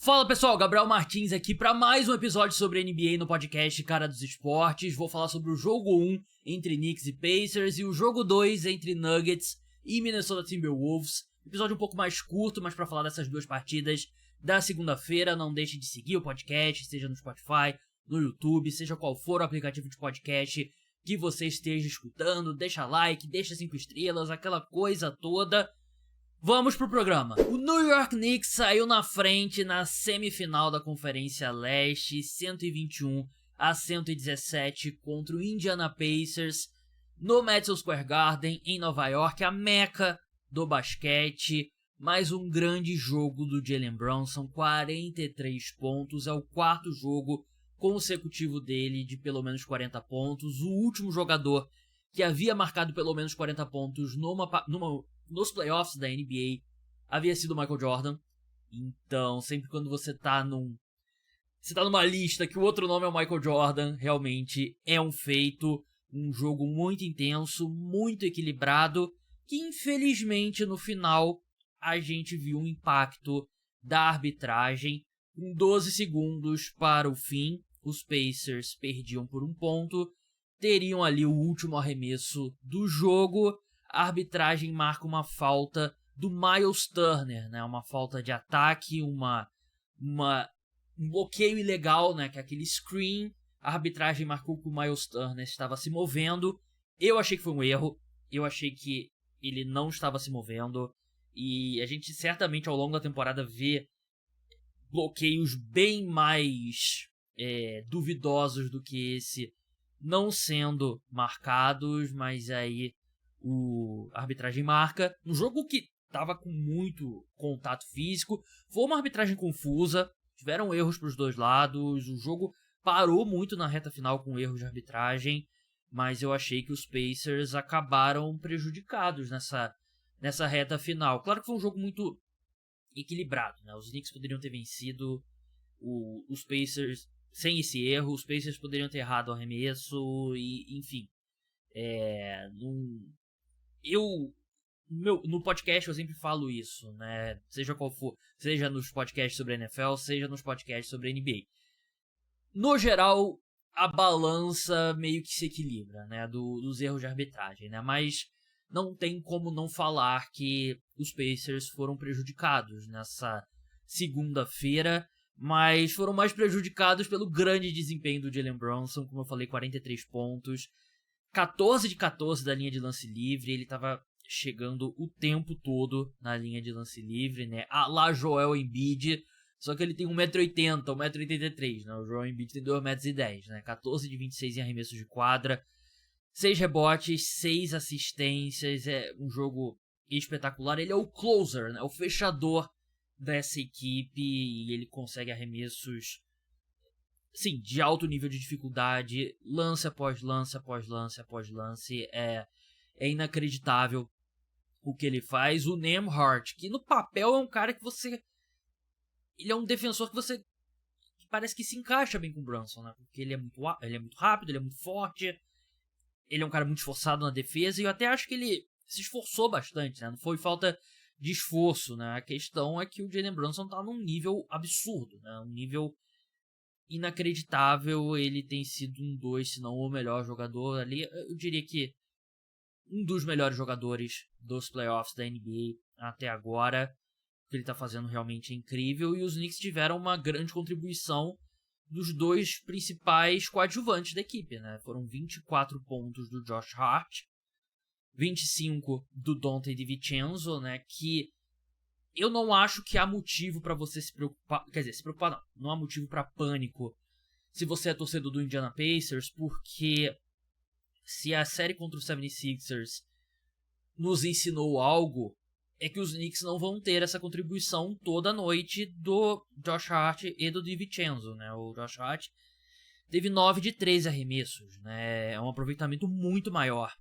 Fala pessoal, Gabriel Martins aqui para mais um episódio sobre NBA no podcast Cara dos Esportes. Vou falar sobre o jogo 1 entre Knicks e Pacers e o jogo 2 entre Nuggets e Minnesota Timberwolves. Episódio um pouco mais curto, mas para falar dessas duas partidas da segunda-feira. Não deixe de seguir o podcast, seja no Spotify, no YouTube, seja qual for o aplicativo de podcast que você esteja escutando. Deixa like, deixa 5 estrelas, aquela coisa toda. Vamos pro programa. O New York Knicks saiu na frente na semifinal da Conferência Leste, 121-117 contra o Indiana Pacers no Madison Square Garden em Nova York, a meca do basquete. Mais um grande jogo do Jalen Brunson, 43 pontos, é o quarto jogo consecutivo dele de pelo menos 40 pontos. O último jogador que havia marcado pelo menos 40 pontos nos playoffs da NBA havia sido o Michael Jordan. Então, sempre quando você tá numa lista que o outro nome é o Michael Jordan, realmente é um feito. Um jogo muito intenso, muito equilibrado, que infelizmente no final a gente viu um impacto da arbitragem. Com 12 segundos para o fim, os Pacers perdiam por 1 ponto, teriam ali o último arremesso do jogo. A arbitragem marca uma falta do Miles Turner, né? Uma falta de ataque, um bloqueio ilegal, né? Que é aquele screen. A arbitragem marcou que o Miles Turner estava se movendo. Eu achei que foi um erro. Eu achei que ele não estava se movendo. E a gente certamente ao longo da temporada vê bloqueios bem mais duvidosos do que esse não sendo marcados, mas aí a arbitragem marca. Um jogo que estava com muito contato físico, foi uma arbitragem confusa, tiveram erros para os dois lados, o jogo parou muito na reta final com erros de arbitragem, mas eu achei que os Pacers acabaram prejudicados nessa reta final. Claro que foi um jogo muito equilibrado, né? Os Knicks poderiam ter vencido os Pacers sem esse erro, os Pacers poderiam ter errado o arremesso, e enfim. No podcast eu sempre falo isso, né? Seja qual for, seja nos podcasts sobre a NFL, seja nos podcasts sobre a NBA. No geral, a balança meio que se equilibra, né? Dos erros de arbitragem, né? Mas não tem como não falar que os Pacers foram prejudicados nessa segunda-feira, mas foram mais prejudicados pelo grande desempenho do Jalen Brunson, como eu falei, 43 pontos, 14 de 14 da linha de lance livre. Ele estava chegando o tempo todo na linha de lance livre, né? Lá Joel Embiid, só que ele tem 1,80m, 1,83m, né? O Joel Embiid tem 2,10m, né? 14 de 26 em arremessos de quadra, 6 rebotes, 6 assistências, é um jogo espetacular. Ele é o closer, né? O fechador dessa equipe, e ele consegue arremessos, sim, de alto nível de dificuldade, lance após lance, após lance, após lance. É inacreditável o que ele faz. O Nembhard, que no papel é um cara que ele é um defensor que parece que se encaixa bem com o Brunson, né? Porque ele é muito rápido, ele é muito forte, ele é um cara muito esforçado na defesa, e eu até acho que ele se esforçou bastante, né? Não foi falta de esforço, né? A questão é que o Jalen Brunson tá num nível absurdo, né? Um nível inacreditável. Ele tem sido um dos, se não o melhor jogador ali. Eu diria que um dos melhores jogadores dos playoffs da NBA até agora. O que ele tá fazendo realmente é incrível, e os Knicks tiveram uma grande contribuição dos dois principais coadjuvantes da equipe, né? Foram 24 pontos do Josh Hart, 25 do Donte DiVincenzo, né? Que eu não acho que há motivo para você se preocupar. Quer dizer, se preocupar não há motivo para pânico se você é torcedor do Indiana Pacers, porque se a série contra o 76ers nos ensinou algo, é que os Knicks não vão ter essa contribuição toda noite do Josh Hart e do DiVincenzo, né? O Josh Hart teve 9 de 13 arremessos, né? É um aproveitamento muito maior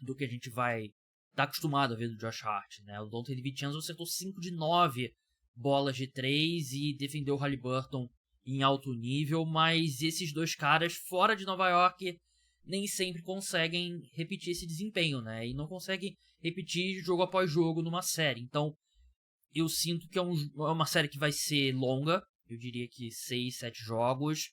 do que a gente vai estar acostumado a ver do Josh Hart, né? O Donte DiVincenzo acertou 5 de 9 bolas de 3 e defendeu o Haliburton em alto nível, mas esses dois caras fora de Nova York nem sempre conseguem repetir esse desempenho, né? E não conseguem repetir jogo após jogo numa série. Então, eu sinto que é uma série que vai ser longa. Eu diria que 6, 7 jogos.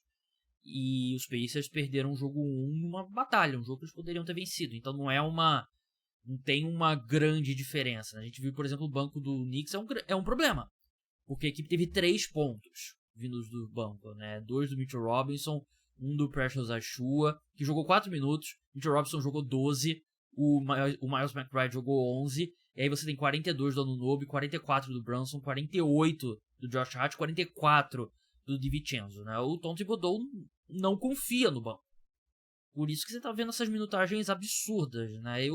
E os Pacers perderam o jogo 1 numa batalha. Um jogo que eles poderiam ter vencido. Então não tem uma grande diferença. A gente viu, por exemplo, o banco do Knicks é um problema. Porque a equipe teve 3 pontos vindos do banco, né? 2 do Mitchell Robinson, 1 do Precious Achiuwa, que jogou 4 minutos. Mitchell Robinson jogou 12. O Miles McBride jogou 11. E aí você tem 42 do Anunoby, 44 do Brunson, 48 do Josh Hart, 44 do DiVincenzo, né? O Tom Thibodeau não confia no banco. Por isso que você tá vendo essas minutagens absurdas, né?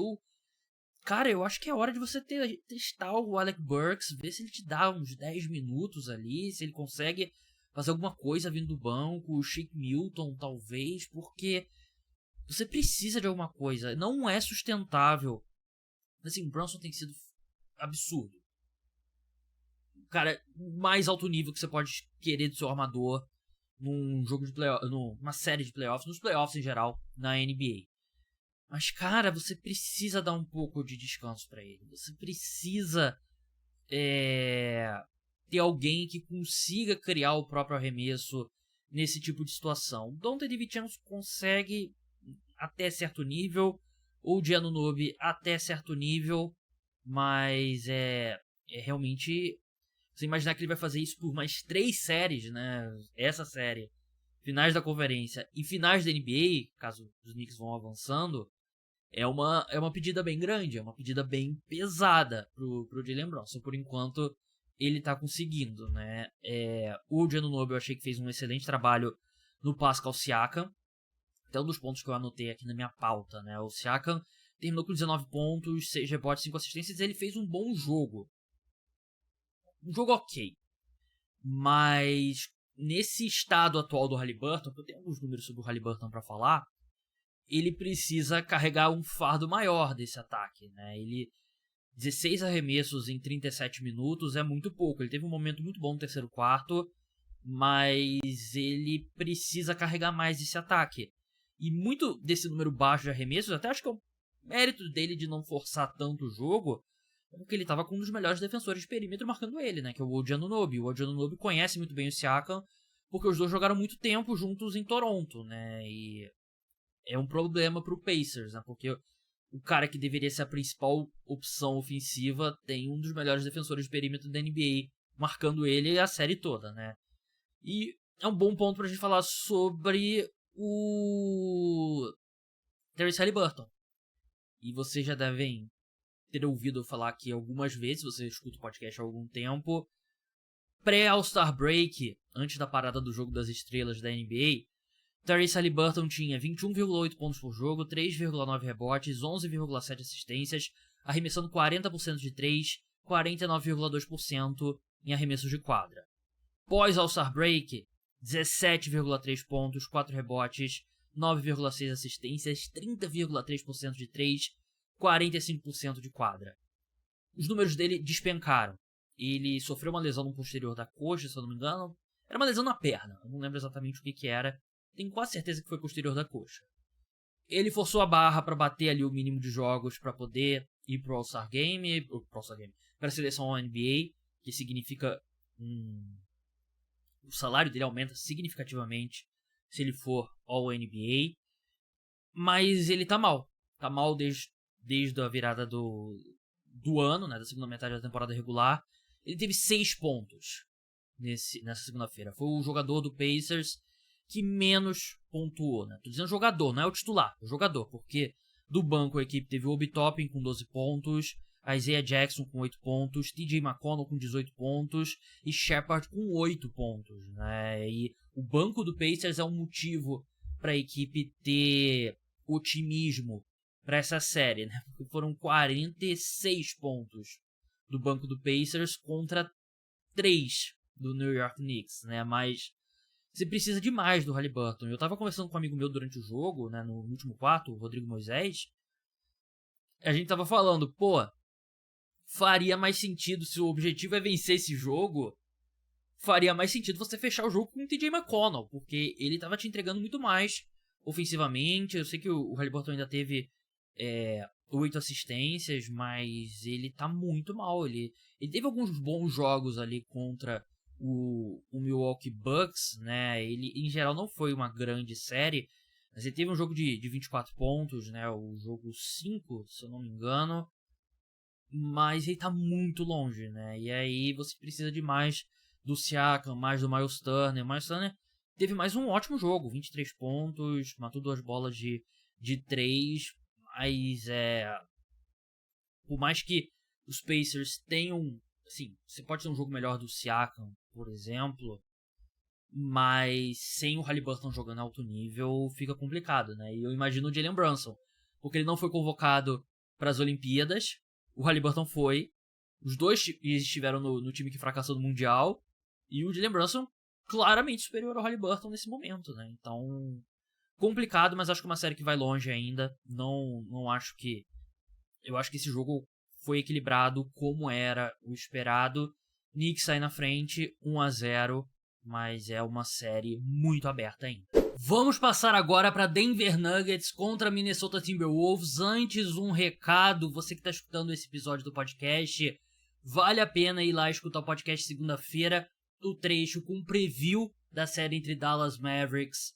Cara, eu acho que é hora de você testar o Alec Burks, ver se ele te dá uns 10 minutos ali, se ele consegue fazer alguma coisa vindo do banco, o Shake Milton, talvez, porque você precisa de alguma coisa. Não é sustentável. Assim, o Brunson tem sido absurdo. Cara, o mais alto nível que você pode querer do seu armador num jogo de playoff, numa série de playoffs, nos playoffs em geral, na NBA. Mas, cara, você precisa dar um pouco de descanso pra ele. Você precisa ter alguém que consiga criar o próprio arremesso nesse tipo de situação. O Donte DiVincenzo consegue até certo nível, ou o Anunoby até certo nível, mas é realmente... Você imaginar que ele vai fazer isso por mais 3 séries, né? Essa série, finais da conferência e finais da NBA, caso os Knicks vão avançando, é uma pedida bem grande, é uma pedida bem pesada pro Jalen Brunson. Por enquanto, ele tá conseguindo, né? O Anunoby eu achei que fez um excelente trabalho no Pascal Siakam. Até um dos pontos que eu anotei aqui na minha pauta, né? O Siakam terminou com 19 pontos, 6 rebotes, 5 assistências, ele fez um bom jogo. Um jogo ok. Mas nesse estado atual do Haliburton, porque eu tenho alguns números sobre o Haliburton pra falar, ele precisa carregar um fardo maior desse ataque, né? 16 arremessos em 37 minutos é muito pouco. Ele teve um momento muito bom no terceiro quarto, mas ele precisa carregar mais esse ataque. E muito desse número baixo de arremessos, até acho que é o mérito dele de não forçar tanto o jogo, porque ele estava com um dos melhores defensores de perímetro marcando ele, né? Que é o Anunoby. O Anunoby conhece muito bem o Siakam, porque os dois jogaram muito tempo juntos em Toronto, né? E é um problema pro Pacers, né? Porque o cara que deveria ser a principal opção ofensiva tem um dos melhores defensores de perímetro da NBA marcando ele a série toda, né? E é um bom ponto pra gente falar sobre o Tyrese Haliburton. E vocês já devem ter ouvido eu falar aqui algumas vezes, você escuta o podcast há algum tempo. Pré-All-Star Break, antes da parada do Jogo das Estrelas da NBA, Tyrese Haliburton tinha 21,8 pontos por jogo, 3,9 rebotes, 11,7 assistências, arremessando 40% de 3, 49,2% em arremessos de quadra. Pós-All-Star Break, 17,3 pontos, 4 rebotes, 9,6 assistências, 30,3% de 3, 45% de quadra. Os números dele despencaram. Ele sofreu uma lesão no posterior da coxa, se eu não me engano. Era uma lesão na perna, eu não lembro exatamente o que era. Tenho quase certeza que foi posterior da coxa. Ele forçou a barra para bater ali o mínimo de jogos para poder ir pro All-Star Game, para a seleção All-NBA, que significa o salário dele aumenta significativamente se ele for All-NBA. Mas ele tá mal. Tá mal desde a virada do ano, né, da segunda metade da temporada regular. Ele teve 6 pontos nessa segunda-feira. Foi o jogador do Pacers que menos pontuou, né? Tô dizendo jogador, não é o titular, é o jogador, porque do banco a equipe teve o Obi Toppin com 12 pontos, a Isaiah Jackson com 8 pontos, TJ McConnell com 18 pontos e Shepard com 8 pontos, né? E o banco do Pacers é um motivo para a equipe ter otimismo para essa série, né? Porque foram 46 pontos do banco do Pacers contra 3 do New York Knicks, né? Mas você precisa demais do Haliburton. Eu tava conversando com um amigo meu durante o jogo, né, no último quarto, o Rodrigo Moisés. A gente tava falando, faria mais sentido, se o objetivo é vencer esse jogo, faria mais sentido você fechar o jogo com o TJ McConnell, porque ele tava te entregando muito mais ofensivamente. Eu sei que o Haliburton ainda teve 8 assistências, mas ele tá muito mal. Ele teve alguns bons jogos ali contra o Milwaukee Bucks, né? Ele, em geral, não foi uma grande série, mas ele teve um jogo de 24 pontos, né? O jogo 5, se eu não me engano. Mas ele tá muito longe, né? E aí você precisa de mais do Siakam, mais do Miles Turner. Miles Turner teve mais um ótimo jogo, 23 pontos, matou 2 bolas de 3, mas por mais que os Pacers tenham, assim, você pode ter um jogo melhor do Siakam, por exemplo, mas sem o Haliburton jogando alto nível fica complicado, né? E eu imagino o Jalen Brunson, porque ele não foi convocado para as Olimpíadas, o Haliburton foi, os dois estiveram no time que fracassou no Mundial, e o Jalen Brunson claramente superior ao Haliburton nesse momento, né? Então, complicado, mas acho que uma série que vai longe ainda. Não acho que... Eu acho que esse jogo foi equilibrado como era o esperado. Knicks sai na frente, 1-0, mas é uma série muito aberta ainda. Vamos passar agora para Denver Nuggets contra Minnesota Timberwolves. Antes, um recado, você que está escutando esse episódio do podcast, vale a pena ir lá escutar o podcast segunda-feira, o trecho com preview da série entre Dallas Mavericks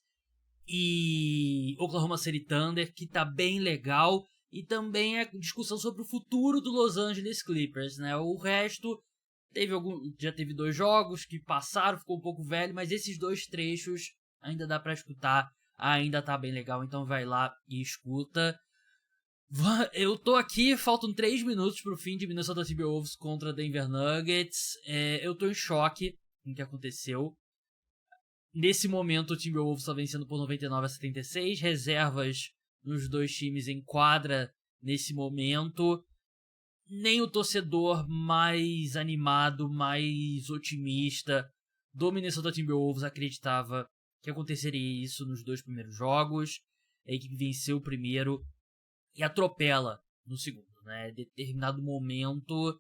e Oklahoma City Thunder, que tá bem legal, e também a discussão sobre o futuro do Los Angeles Clippers, né? O resto já teve 2 jogos que passaram, ficou um pouco velho, mas esses 2 trechos ainda dá pra escutar, ainda tá bem legal, então vai lá e escuta. Eu tô aqui, faltam 3 minutos pro fim de Minnesota Timberwolves contra Denver Nuggets. Eu tô em choque com o que aconteceu. Nesse momento o Timberwolves está vencendo por 99-76, reservas nos 2 times em quadra nesse momento. Nem o torcedor mais animado, mais otimista do Minnesota Timberwolves acreditava que aconteceria isso nos 2 primeiros jogos. A equipe venceu o primeiro e atropela no segundo, né? Em determinado momento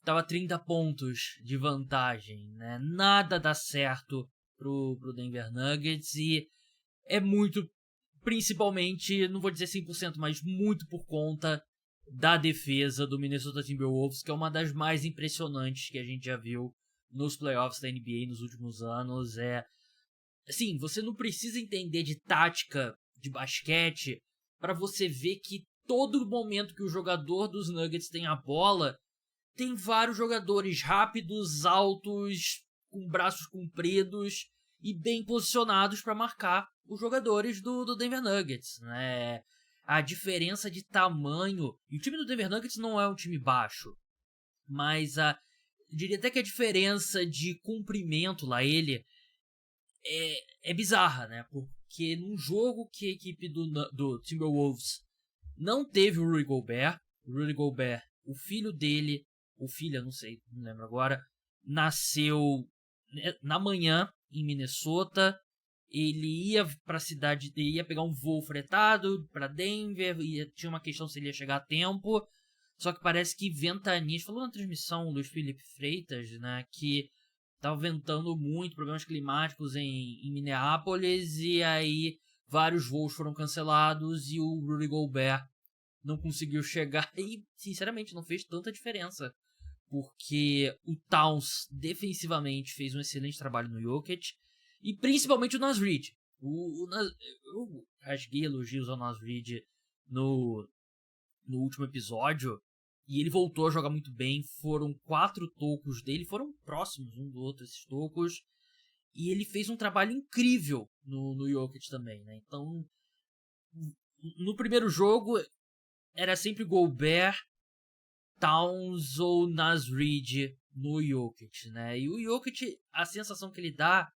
tava 30 pontos de vantagem, né? Nada dá certo pro Denver Nuggets e é muito, principalmente, não vou dizer 100%, mas muito por conta da defesa do Minnesota Timberwolves, que é uma das mais impressionantes que a gente já viu nos playoffs da NBA nos últimos anos. Assim, você não precisa entender de tática de basquete para você ver que todo momento que o jogador dos Nuggets tem a bola, tem vários jogadores rápidos, altos, com braços compridos e bem posicionados para marcar os jogadores do Denver Nuggets, né? A diferença de tamanho, e o time do Denver Nuggets não é um time baixo, mas eu diria até que a diferença de comprimento lá é bizarra, né? Porque num jogo que a equipe do Timberwolves não teve o Rudy Gobert, o filho dele, ou filha, não sei, não lembro agora, nasceu na manhã em Minnesota. Ele ia pra cidade, ele ia pegar um voo fretado pra Denver, tinha uma questão se ele ia chegar a tempo, só que parece que ventanias, falou na transmissão do Felipe Freitas, né, que tava ventando muito, problemas climáticos em Minneapolis, e aí vários voos foram cancelados e o Rudy Gobert não conseguiu chegar e, sinceramente, não fez tanta diferença, porque o Towns defensivamente fez um excelente trabalho no Jokic, e principalmente o Naz Reid. Eu rasguei elogios ao Naz Reid no último episódio, e ele voltou a jogar muito bem. Foram 4 tocos dele, foram próximos um do outro esses tocos, e ele fez um trabalho incrível no Jokic também, né? Então, no primeiro jogo era sempre Gobert, Towns ou Naz Reid no Jokic, né? E o Jokic, a sensação que ele dá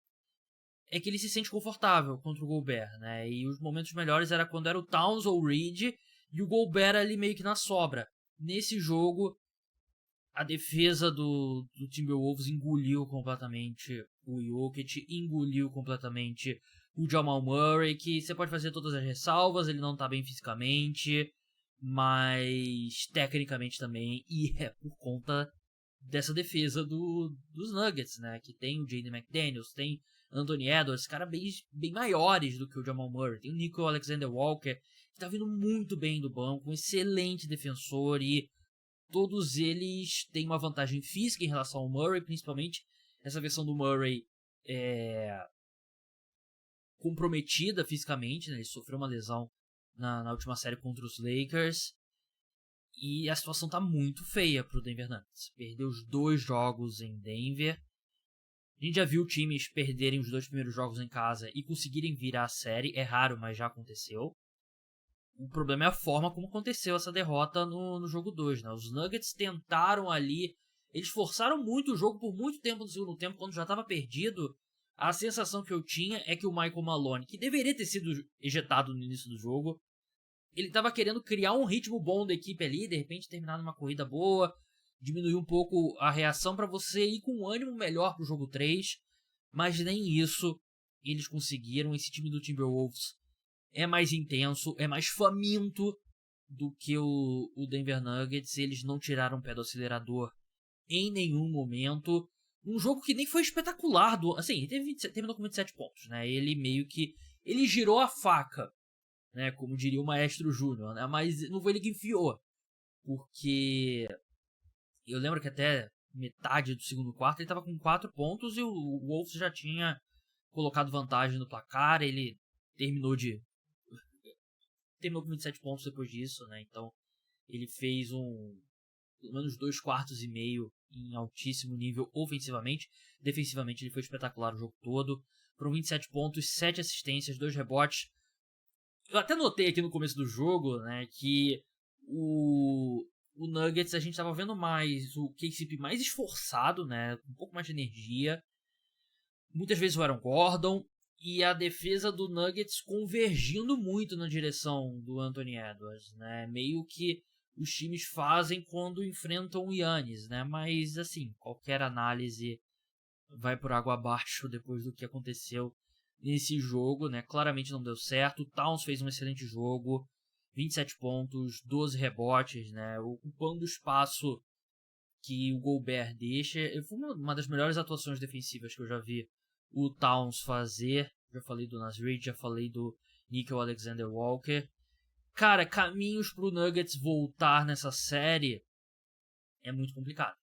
é que ele se sente confortável contra o Gobert, né? E os momentos melhores era quando era o Towns ou o Reid e o Gobert ali meio que na sobra. Nesse jogo, a defesa do Timberwolves engoliu completamente o Jokic, engoliu completamente o Jamal Murray, que você pode fazer todas as ressalvas, ele não tá bem fisicamente, mas tecnicamente também, e é por conta dessa defesa dos Nuggets, né? Que tem o Jaden McDaniels, tem Anthony Edwards, caras bem maiores do que o Jamal Murray. Tem o Nico Alexander-Walker, que tá vindo muito bem do banco, um excelente defensor, e todos eles têm uma vantagem física em relação ao Murray, principalmente essa versão do Murray comprometida fisicamente, né? Ele sofreu uma lesão na última série contra os Lakers. E a situação tá muito feia pro Denver Nuggets. Perdeu os 2 jogos em Denver. A gente já viu times perderem os 2 primeiros jogos em casa e conseguirem virar a série. É raro, mas já aconteceu. O problema é a forma como aconteceu essa derrota no jogo 2, né? Os Nuggets tentaram ali. Eles forçaram muito o jogo por muito tempo no segundo tempo, quando já estava perdido. A sensação que eu tinha é que o Michael Malone, que deveria ter sido ejetado no início do jogo, ele estava querendo criar um ritmo bom da equipe ali, de repente terminar numa corrida boa, diminuir um pouco a reação para você ir com um ânimo melhor pro jogo 3, mas nem isso eles conseguiram. Esse time do Timberwolves é mais intenso, é mais faminto do que o Denver Nuggets. Eles não tiraram o pé do acelerador em nenhum momento. Um jogo que nem foi espetacular. Assim, ele terminou com 27 pontos, né? Ele meio que... ele girou a faca, né? Como diria o Maestro Júnior, né? Mas não foi ele que enfiou. Porque eu lembro que até metade do segundo quarto ele estava com 4 pontos e o Wolves já tinha colocado vantagem no placar. Ele terminou com 27 pontos depois disso, né? Então ele fez pelo menos 2 quartos e meio em altíssimo nível ofensivamente. Defensivamente ele foi espetacular o jogo todo. Foram 27 pontos, 7 assistências, 2 rebotes. Eu até notei aqui no começo do jogo, né, que o Nuggets, a gente estava vendo mais o KCP mais esforçado, né, com um pouco mais de energia. Muitas vezes o Aaron Gordon, e a defesa do Nuggets convergindo muito na direção do Anthony Edwards, né? Meio que os times fazem quando enfrentam o Giannis, né? Mas, assim, qualquer análise vai por água abaixo depois do que aconteceu nesse jogo, né? Claramente não deu certo. O Towns fez um excelente jogo, 27 pontos, 12 rebotes, né? Ocupando o espaço que o Gobert deixa. Foi uma das melhores atuações defensivas que eu já vi o Towns fazer. Já falei do Naz Reid, já falei do Nickel Alexander-Walker. Cara, caminhos pro Nuggets voltar nessa série é muito complicado.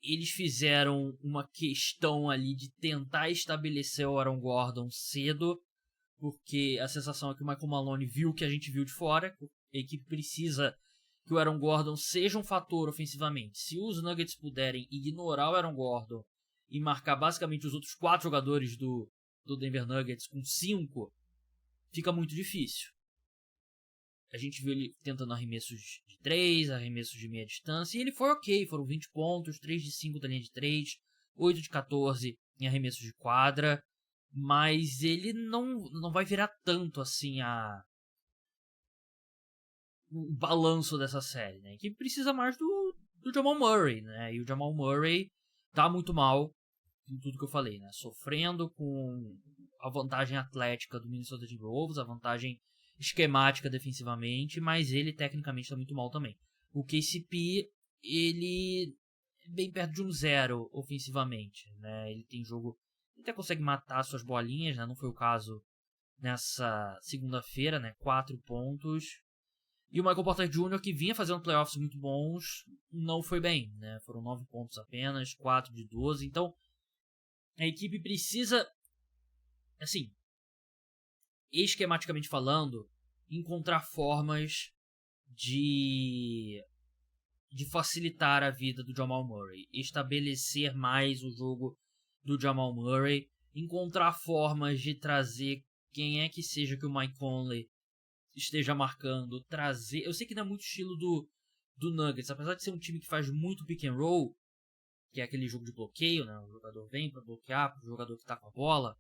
Eles fizeram uma questão ali de tentar estabelecer o Aaron Gordon cedo, porque a sensação é que o Michael Malone viu o que a gente viu de fora. A equipe precisa que o Aaron Gordon seja um fator ofensivamente. Se os Nuggets puderem ignorar o Aaron Gordon e marcar basicamente os outros 4 jogadores do Denver Nuggets com 5, fica muito difícil. A gente viu ele tentando arremessos de 3, arremessos de meia distância, e ele foi ok. Foram 20 pontos, 3 de 5 da linha de 3, 8 de 14 em arremessos de quadra, mas ele não vai virar tanto assim o balanço dessa série, né? Que precisa mais do Jamal Murray, né? E o Jamal Murray tá muito mal em tudo que eu falei, né? Sofrendo com a vantagem atlética do Minnesota Timberwolves, a vantagem esquemática defensivamente, mas ele tecnicamente tá muito mal também. O KCP, ele é bem perto de um 0 ofensivamente, né? Ele tem jogo, ele até consegue matar suas bolinhas, né? Não foi o caso nessa segunda-feira, né? 4 pontos. E o Michael Porter Jr., que vinha fazendo playoffs muito bons, não foi bem, né? Foram 9 pontos apenas, 4 de 12. Então, a equipe precisa, assim, esquematicamente falando, encontrar formas de facilitar a vida do Jamal Murray, estabelecer mais o jogo do Jamal Murray, encontrar formas de trazer quem é que seja que o Mike Conley esteja marcando, trazer... Eu sei que não é muito estilo do Nuggets, apesar de ser um time que faz muito pick and roll, que é aquele jogo de bloqueio, né? O jogador vem para bloquear pro jogador que tá com a bola.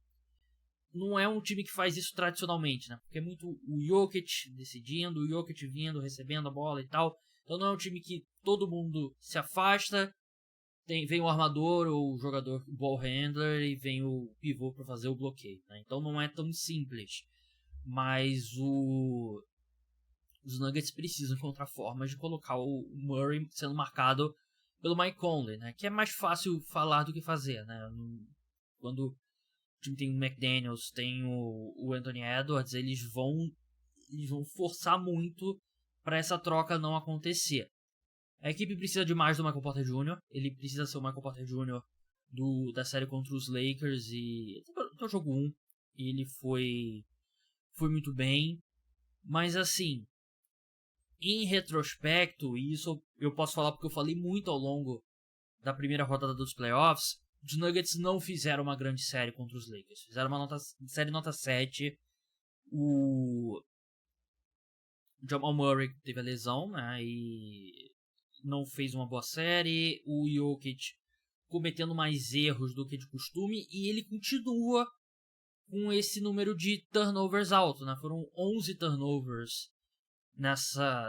Não é um time que faz isso tradicionalmente, né? Porque é muito o Jokic decidindo, o Jokic vindo, recebendo a bola e tal. Então não é um time que todo mundo se afasta, vem o armador ou o jogador ball handler e vem o pivô para fazer o bloqueio, né? Então não é tão simples. Mas o os Nuggets precisam encontrar formas de colocar o Murray sendo marcado pelo Mike Conley, né? Que é mais fácil falar do que fazer, né? Quando o time tem o McDaniels, tem o Anthony Edwards, eles vão forçar muito para essa troca não acontecer. A equipe precisa de mais do Michael Porter Jr. Ele precisa ser o Michael Porter Jr. Da série contra os Lakers e até o jogo 1 ele foi muito bem, mas assim, em retrospecto, e isso eu posso falar porque eu falei muito ao longo da primeira rodada dos playoffs, os Nuggets não fizeram uma grande série contra os Lakers. Fizeram uma série nota 7. O Jamal Murray teve a lesão, né, e não fez uma boa série. O Jokic cometendo mais erros do que de costume, e ele continua com esse número de turnovers alto, né? Foram 11 turnovers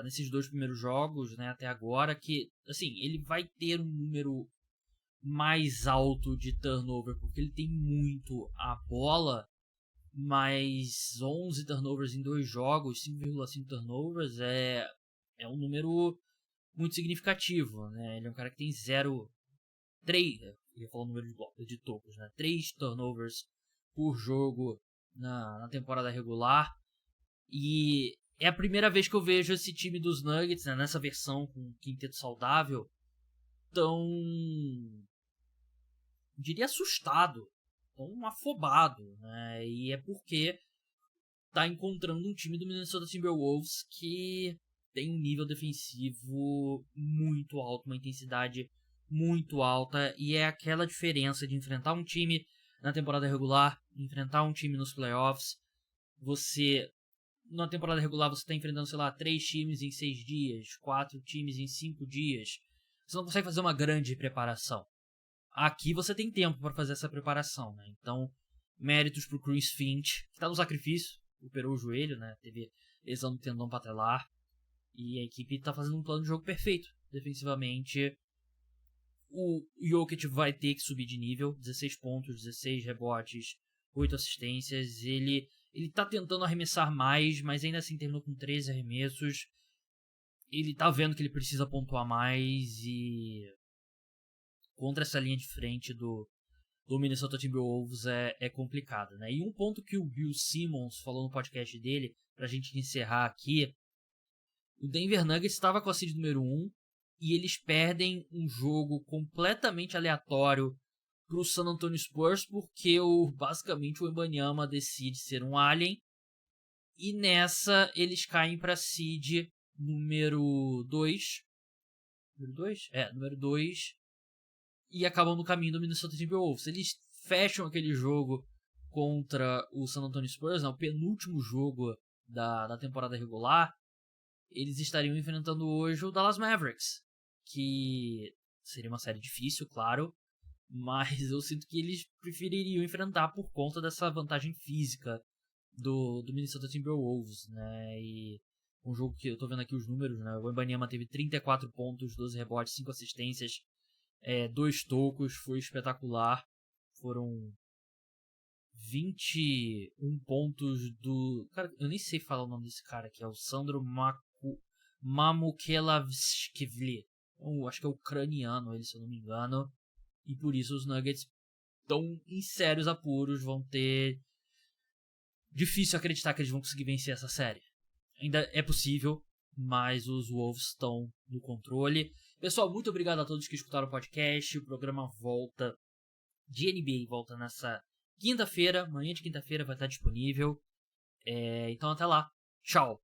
nesses 2 primeiros jogos, né, até agora, que, assim, ele vai ter um número mais alto de turnover, porque ele tem muito a bola, mas 11 turnovers em 2 jogos, 5,5 turnovers, é um número muito significativo, né? Ele é um cara que tem 3, eu ia falar o número de tocos, né? 3 turnovers por jogo na temporada regular, e é a primeira vez que eu vejo esse time dos Nuggets, né, nessa versão com quinteto saudável, tão, diria, assustado, tão afobado, né? E é porque tá encontrando um time do Minnesota Timberwolves que tem um nível defensivo muito alto, uma intensidade muito alta, e é aquela diferença de enfrentar um time na temporada regular, enfrentar um time nos playoffs. Na temporada regular você está enfrentando, sei lá, 3 times em 6 dias, 4 times em 5 dias. Você não consegue fazer uma grande preparação. Aqui você tem tempo para fazer essa preparação, né? Então, méritos pro Chris Finch, que está no sacrifício, operou o joelho, né? Teve lesão do tendão patelar, e a equipe está fazendo um plano de jogo perfeito. Defensivamente, o Jokic vai ter que subir de nível, 16 pontos, 16 rebotes, 8 assistências. Ele tá tentando arremessar mais, mas ainda assim terminou com 13 arremessos. Ele tá vendo que ele precisa pontuar mais, e contra essa linha de frente do Minnesota Timberwolves é complicado, né? E um ponto que o Bill Simmons falou no podcast dele, pra gente encerrar aqui, o Denver Nuggets estava com a seed número 1, e eles perdem um jogo completamente aleatório pro San Antonio Spurs, porque basicamente o Wembanyama decide ser um alien, e nessa eles caem pra seed número 2. Número 2, e acabam no caminho do Minnesota Timberwolves. Eles fecham aquele jogo contra o San Antonio Spurs, né, o penúltimo jogo da temporada regular. Eles estariam enfrentando hoje o Dallas Mavericks, que seria uma série difícil, claro, mas eu sinto que eles prefeririam enfrentar por conta dessa vantagem física do Minnesota Timberwolves, né? E um jogo que eu tô vendo aqui os números, né? O Wembanyama teve 34 pontos, 12 rebotes, 5 assistências, 2 tocos, foi espetacular. Foram 21 pontos do... Cara, eu nem sei falar o nome desse cara aqui, é o Sandro Mamukelashvili. Acho que é ucraniano ele, se eu não me engano. E por isso os Nuggets estão em sérios apuros, vão ter... Difícil acreditar que eles vão conseguir vencer essa série. Ainda é possível, mas os Wolves estão no controle. Pessoal, muito obrigado a todos que escutaram o podcast. O programa de NBA volta nessa quinta-feira. Manhã de quinta-feira vai estar disponível. Então até lá. Tchau.